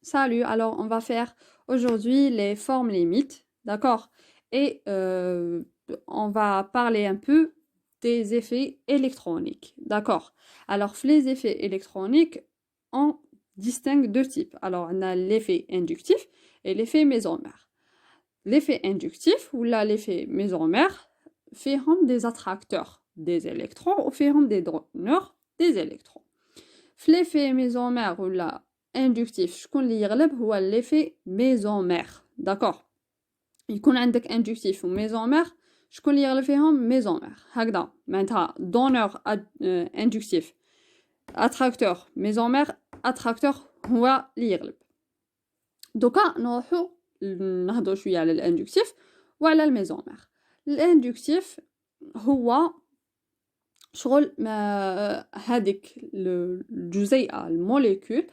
Salut, alors on va faire aujourd'hui les formes limites, d'accord? Et on va parler un peu des effets électroniques, d'accord? Alors, les effets électroniques, on distingue deux types. Alors, on a l'effet inductif et l'effet mésomère. L'effet inductif, ou là l'effet mésomère, fait des attracteurs des électrons ou fait des donneurs des électrons. L'effet mésomère ou là inductif, شكون اللي يغلب هو l'effet mésomère, d'accord. يكون عندك inductif و mésomère, شكون اللي يغلب فيهم mésomère. هكذا معناتها donneur inductif, attracteur mésomère, attracteur هو اللي يغلب. دوكا نروحو نهضروا شويه على الاندكتيف وعلى الميزومير. الاندكتيف هو شغل ما هذيك الجزيئه الموليكول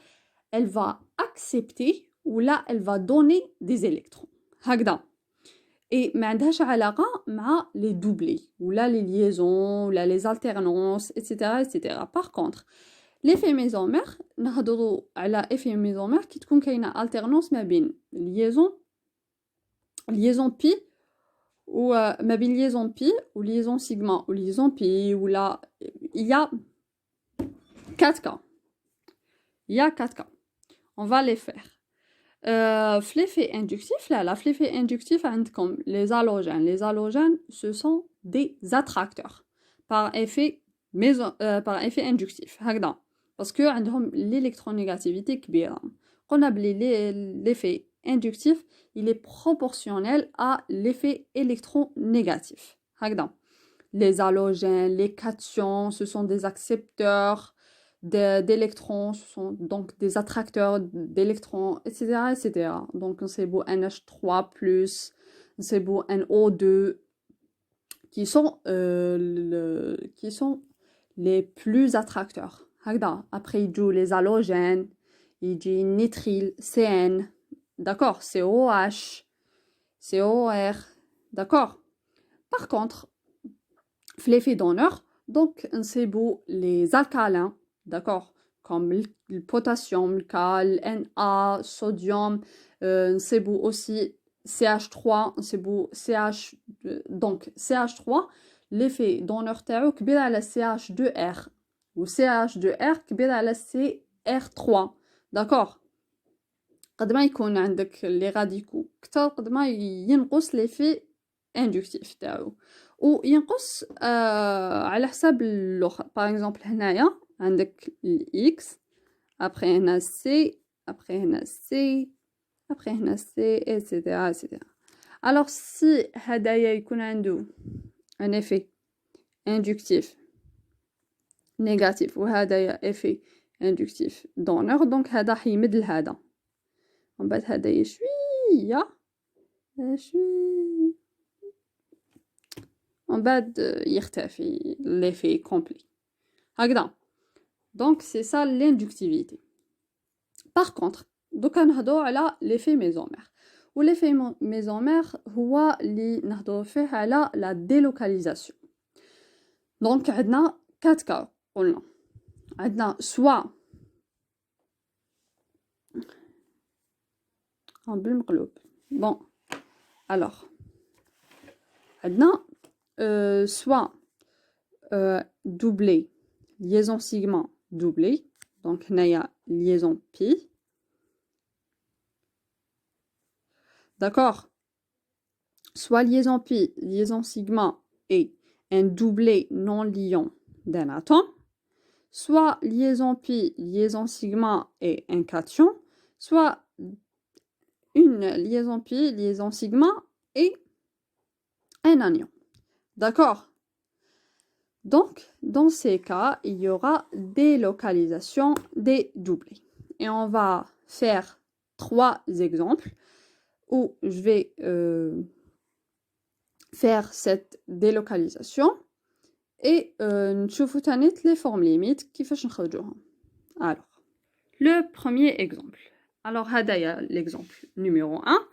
elle va accepter ou là elle va donner des électrons هكذا. et ما عندهاش علاقه مع les doublés ولا les liaisons ولا les alternances etc. par contre l'effet mésomère نهضروا على effet mésomère كي تكون كاينه alternance ما بين liaison pi ou ما بين liaison pi ou liaison sigma ou liaison pi ou là il y a 4 cas. Il y a 4 cas. On va les faire. L'effet inductif, là, l'effet inductif, comme les halogènes. Les halogènes, ce sont des attracteurs par effet inductif. Parce que l'électronégativité كبيرة. On a l'effet inductif, il est proportionnel à l'effet électronégatif. Les halogènes, les cations, ce sont des accepteurs d'électrons, ce sont donc des attracteurs d'électrons, etc. Donc, c'est beau NH3+, c'est beau NO2, qui sont les plus attracteurs. Après, il joue les halogènes, il dit nitrile, CN, d'accord, COH, COR, d'accord. Par contre, l'effet donneur, donc, c'est beau les alcalins, d'accord, comme le potassium, le cal, Na, sodium, c'est beau aussi CH3, c'est beau CH, donc CH3, l'effet donneur تاعو كبير على CH2R و CH2R كبير على CR3, d'accord. قد ما يكون عندك لي راديكو كتر قد ما ينقص l'effet inductif تاعو وينقص على حساب الاخر. باغ اكزومبل هنايا عندك الاكس ابري هنا سي ابري هنا سي ابري هنا سي ايتترا. الوغ سي هدايا يكون عنده ان افي اندكتيف نيجاتيف وهدايا افي اندكتيف دونور، دونك هذا حيمد لهذا ومن بعد هدايا شويه ومن بعد يختفي l'effet complet. هكذا. Donc c'est ça l'inductivité. Par contre, دوكا نهضروا على l'effet mésomère. و l'effet mésomère هو اللي نهضروا فيه على la délocalisation. Donc عندنا 4 cas قلنا. عندنا soit بالمقلوب. Bon. Alors عندنا soit doublé, liaison sigma doublée, donc هنايا liaison pi, d'accord, soit liaison pi, liaison sigma et un doublé non liant d'un atome, soit liaison pi, liaison sigma et un cation, soit une liaison pi, liaison sigma et un anion. D'accord. Donc, dans ces cas, il y aura délocalisation des doublés. Et on va faire 3 exemples où je vais faire cette délocalisation et نشوفوا تاني les formes limites كيفاش نخرجوهم. Alors, le premier exemple. Alors, هدايا l'exemple numéro 1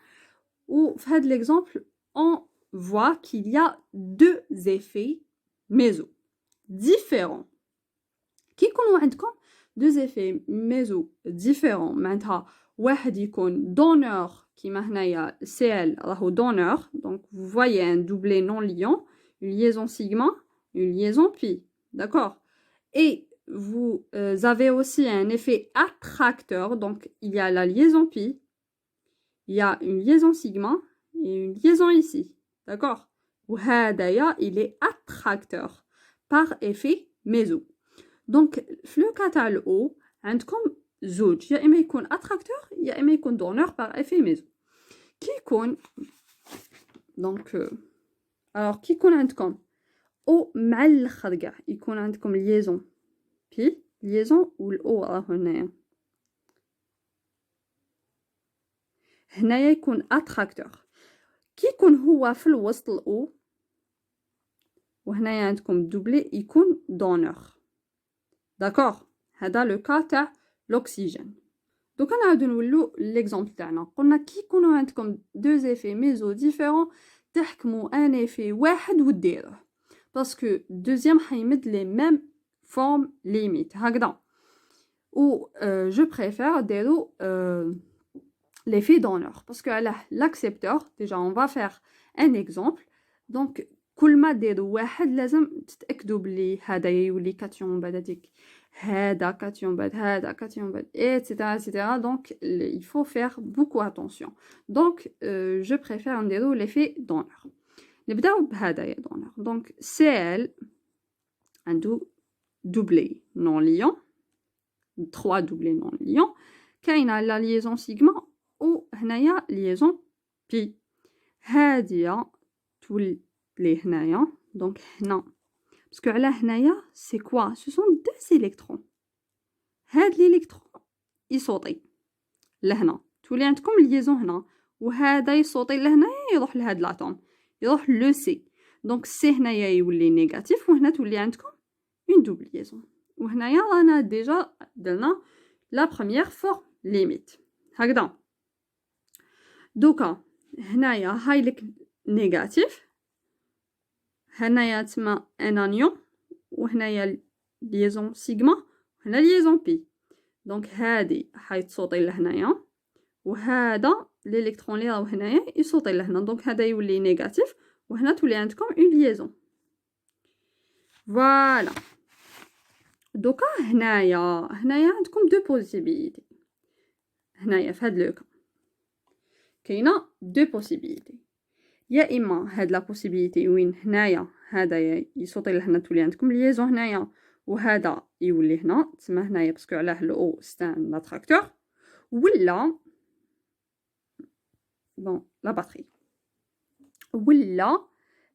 où في هذا l'exemple on voit qu'il y a 2 effets méso différents. كي يكونوا عندكم 2 effets méso différents معناتها واحد يكون donneur كيما هنايا CL راهو donneur donc vous voyez un doublé non liant une liaison sigma une liaison pi d'accord et vous avez aussi un effet attracteur donc il y a la liaison pi il y a une liaison sigma et une liaison ici d'accord وهذايا il est attracteur par effet méso donc في le cas تاع الأو عندكم زوج يا إما يكون attracteur يا إما يكون donneur par effet méso كي يكون donc alors كي يكون عندكم أو مع الآخر كاع يكون عندكم liaison بي liaison والأو راه هنايا يكون attracteur كي يكون هو في الوسط الأو وهنايا عندكم دوبلي يكون donneur داكوغ هذا لو كا تاع l'oxygène دوكا نعاودو نولو ليكزامبل تاعنا قلنا كي يكونوا عندكم دو زيفي ميزو ديفيرون تحكموا ان ايفي واحد وديروه باسكو دوزيام حيمد لي ميم فورم ليميت هكذا و جو بريفير ديرو l'effet donneur parce que l'accepteur déjà on va faire un exemple donc كل ما ديروا واحد لازم تتاكدوا بلي هذا يولي كاتيون بعد هذيك هذا كاتيون بعد هذا كاتيون بعد etc donc il faut faire beaucoup attention donc je préfère نديروا l'effet donneur نبداو بهذايا donneur donc Cl عنده doublé non liant 3 doublés non liants كاينه la liaison sigma و هنايا liaison pi هادية تولي هنايا دونك هنا باسكو على هنايا سي كوا سو سون دو الكترون هاد الالكترون يصوتي لهنا تولي عندكم ليزون هنا وهذا يصوتي لهنايا يروح لهاد لاتوم يروح لو سي دونك سي هنايا يولي نيجاتيف وهنا تولي عندكم اون دوبل ليزون وهنايا رانا ديجا درنا لا بروميير فورم ليميت هكذا دوكا هنايا هاي لك نيجاتيف هنايا تسمى ان انيون وهنايا ليزون سيغما وهنا ليزون بي دونك هادي حيتصوتي لهنايا وهذا الالكترون اللي راهو هنايا يصوتي لهنا دونك هذا يولي نيجاتيف وهنا تولي عندكم اون ليزون فوالا دوكا هنايا عندكم دو بوسيبيليتي هنايا في هاد لو كا كاينه دو بوسيبيليتي يا اما هاد لا بوسيبيليتي وين هنايا هذا يصوتي لهنا تولي عندكم ليزون هنايا وهذا يولي هنا تسمى هنايا باسكو علاه لو ستان لاتراكتور ولا بون لا باتري ولا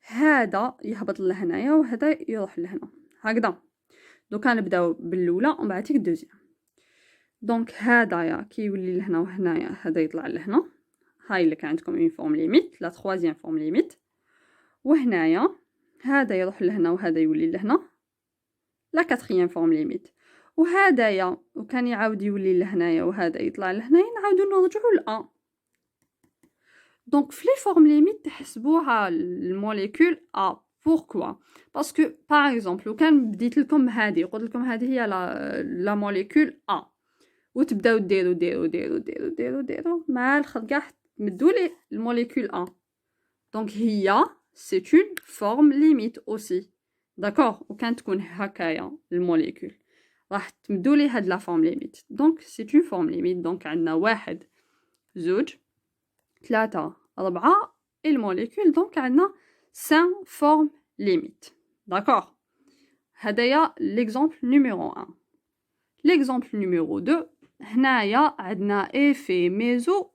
هذا يهبط لهنايا وهذا يروح لهنا هكذا دوكا نبداو بالاولى ومن بعد الدوزيام دونك هذايا كيولي لهنا وهنايا هذا يطلع لهنا هاي اللي كان عندكم اون فورم ليميت لا تروازيام فورم ليميت وهنايا هذا يروح لهنا وهذا يولي لهنا لا كاتريام فورم ليميت وهذايا وكان يعاود يولي لهنايا وهذا يطلع لهنايا نعاودو نرجعو ل دونك في لي فورم ليميت تحسبوها الموليكول pourquoi parce que par exemple لو كان بديت لكم هذه قلت لكم هذه هي لا موليكول وتبداو ديروا مع الخط كاع تمدوا لي الموليكول دونك هي سي اون فورم ليميت اوسي داكوغ وكان تكون هكايا الموليكول راح تمدوا لي هاد لا فورم ليميت دونك سي اون فورم ليميت دونك عندنا 1 2 3 4 الموليكول دونك عندنا 5 فورم ليميت داكوغ هدايا ليكزامبل نيميرو 1 ليكزامبل نيميرو 2 هنايا عندنا ايفي ميزو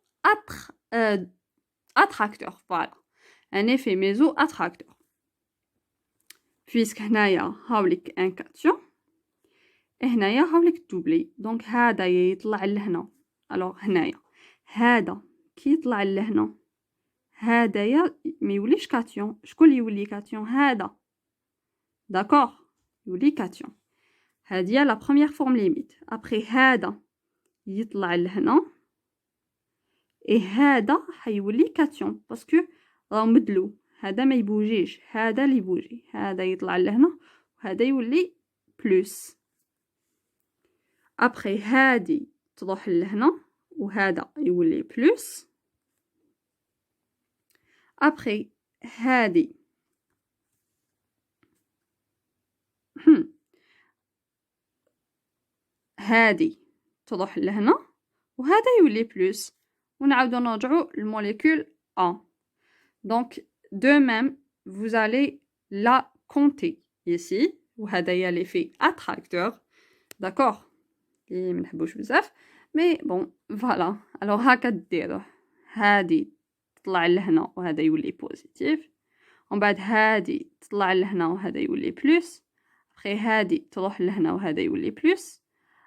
attracteur voilà un effet méso attracteur puisque هنايا هاوليك ان كاتيون هنايا هاوليك دوبلي دونك هذا يطلع لهنا الوغ هنايا هذا كي يطلع لهنا هذايا ما يوليش كاتيون شكون اللي يولي كاتيون هذا داكوغ يولي كاتيون هذه لا بروميير فورم ليميت ابري هذا يطلع لهنا هذا حيولي كاتيون باسكو راه مدلو هذا ما يبوجيش هذا اللي يبوجي هذا يطلع لهنا وهذا يولي بلس ابري هادي تروح لهنا وهذا يولي بلس. ابخي هادي هادي تروح لهنا وهذا يولي بلس ونعاودو نرجعو للموليكول A. Donc de même vous allez la compter ici وهذا هي l'effet attracteur. D'accord, اللي منحبوش بزاف مي بون فوالا. الوغ هاكا ديروه، هادي تطلع لهنا وهذا يولي بوزيتيف، ومن بعد هادي تطلع لهنا وهذا يولي بلس، ابخي هادي تروح لهنا وهذا يولي بلس،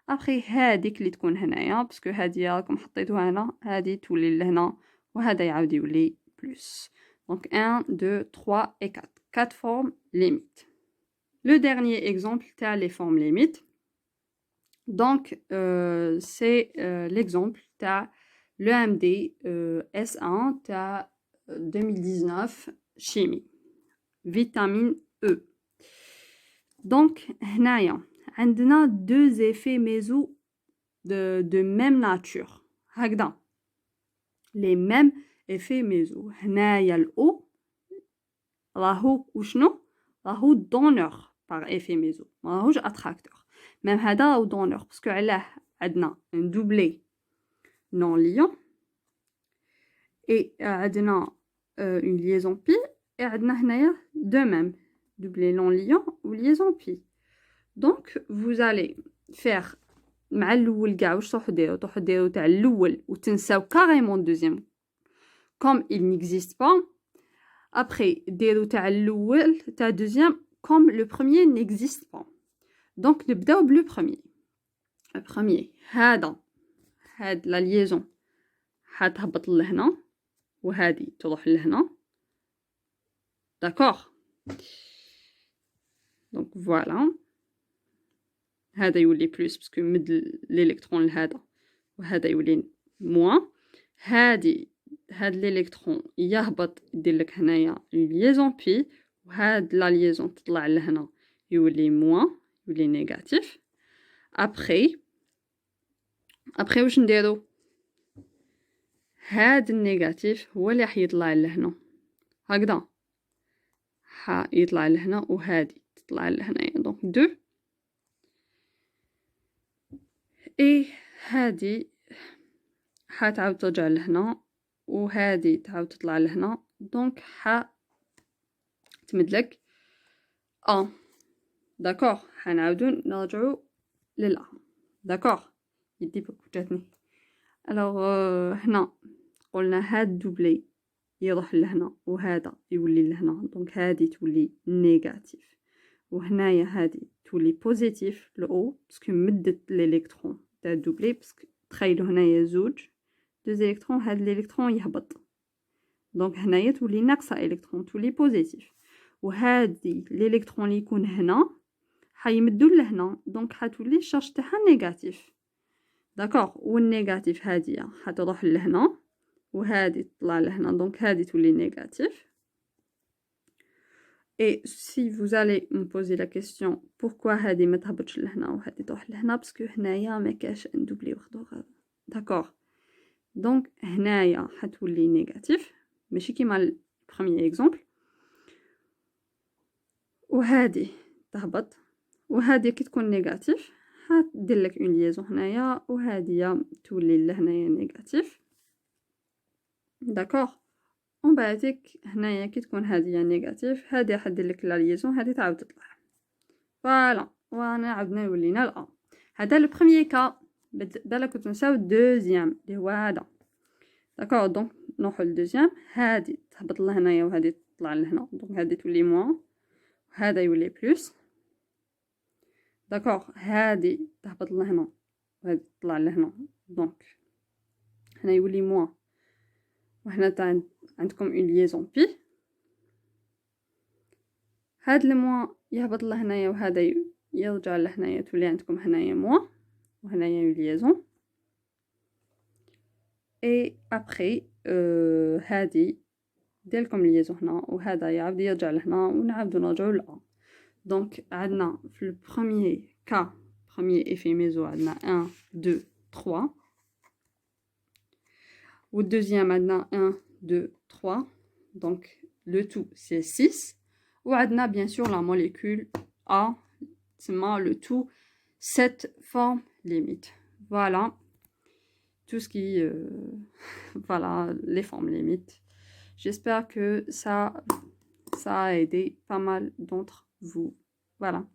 ابخي هاديك اللي تكون هنايا باسكو هادي راكم حطيتوها هنا هادي تولي لهنا وهذا يعاود يولي بلس. Donc 1, 2, 3 et 4. 4 formes limites. Le dernier exemple, t'as les formes limites. Donc, c'est l'exemple, t'as le MD S1, t'as 2019 chimie, vitamine E. Donc, هنايا عندنا deux effets méso de même nature. هكذا les mêmes effets méso. هنايا الأو راهو وشنو؟ راهو donneur par effet méso، ما راهوش attracteur. même هذا راهو donneur باسكو علاه عندنا un doublé non liant et عندنا une liaison pi et عندنا هنايا de même doublé non liant ou liaison pi. Donc vous allez faire مع الاول كاع واش تروحو ديرو تاع الاول وتنساو كاريمون deuxième comme il n'existe pas. Après ديرو تاع الاول تاع deuxième comme le premier n'existe pas. Donc نبداو بلو premier. Le premier هاد la liaison حتهبط لهنا وهادي تروح لهنا. D'accord. Donc voilà. هذا يولي بلس باسكو مد الالكترون لهذا وهذا يولي موان. هاد الالكترون يهبط يدير لك هنايا ليزون بي وهاد لا ليزون تطلع لهنا يولي موان يولي نيجاتيف. ابخي واش نديرو؟ هاد النيجاتيف هو اللي راح يطلع لهنا هكذا يطلع لهنا وهادي تطلع لهنايا. دونك دو اي هادي حتعاود ترجع لهنا وهادي تعاود تطلع لهنا. دونك تمدلك داكوغ. حنعاودو نرجعو للأ. داكوغ يدي بكو جاتني. الوغ هنا قلنا هاد دوبلي يروح لهنا وهذا يولي لهنا. دونك هادي تولي نيجاتيف وهنايا هادي تولي بوزيتيف لأو باسكو مدت الالكترون تاع دوبلي. باسكو تخيلوا هنايا زوج دوز الكترون هاد الالكترون يهبط. دونك هنايا تولي ناقصه الكترون تولي بوزيتيف وهادي الالكترون اللي يكون هنا حيمدوا لهنا. دونك حتولي الشارج تاعها نيجاتيف. داكوغ. والنيجاتيف هادي حتروح لهنا وهادي تطلع لهنا. دونك هادي تولي نيجاتيف. Et si vous allez me poser la question pourquoi هادي ما تهبطش لهنا وهادي تروح لهنا باسكو هنايا ما كاش ان دوبلي وحده هذا. داكوغ. دونك هنايا حتولي نيجاتيف ماشي كيما البروميير اكزامبل وهادي تهبط وهادي كي تكون نيجاتيف حدير لك اون ليزون هنايا وهادي تولي لهنايا نيجاتيف. داكوغ. ومن بعدك هنايا كي تكون هادي نيجاتيف هادي حدير لك لا ليزون هادي تعاود تطلع. فوالا وانا عاودنا ولينا الان. هذا لو بروميير كا. بالك تنساو الدوزيام اللي هو هذا. داكوغ. دونك نروحو للدوزيام. هادي تهبط لهنايا وهادي تطلع لهنا. دونك هادي تولي موان وهذا يولي بلس. داكوغ. هادي تهبط لهنا وهادي تطلع لهنا. دونك هنا يولي موان وهنا عندكم اون ليزون بي. هاد الموان يهبط لهنايا وهذا يرجع لهنايا تولي عندكم هنايا موان وهنايا اون ليزون. اي ابخي هادي ديرلكم ليزون هنا وهذا يعاود يرجع لهنا ونعاودو نرجعو لأ. دونك عندنا في البروميير كا بروميير ايفي ميزو عندنا 1 2 3 Au deuxième, maintenant 1, 2, 3. Donc, le tout, c'est 6. Ou adna, bien sûr, la molécule A, c'est le tout, 7 formes limites. Voilà. Tout ce qui... voilà, les formes limites. J'espère que ça a aidé pas mal d'entre vous. Voilà.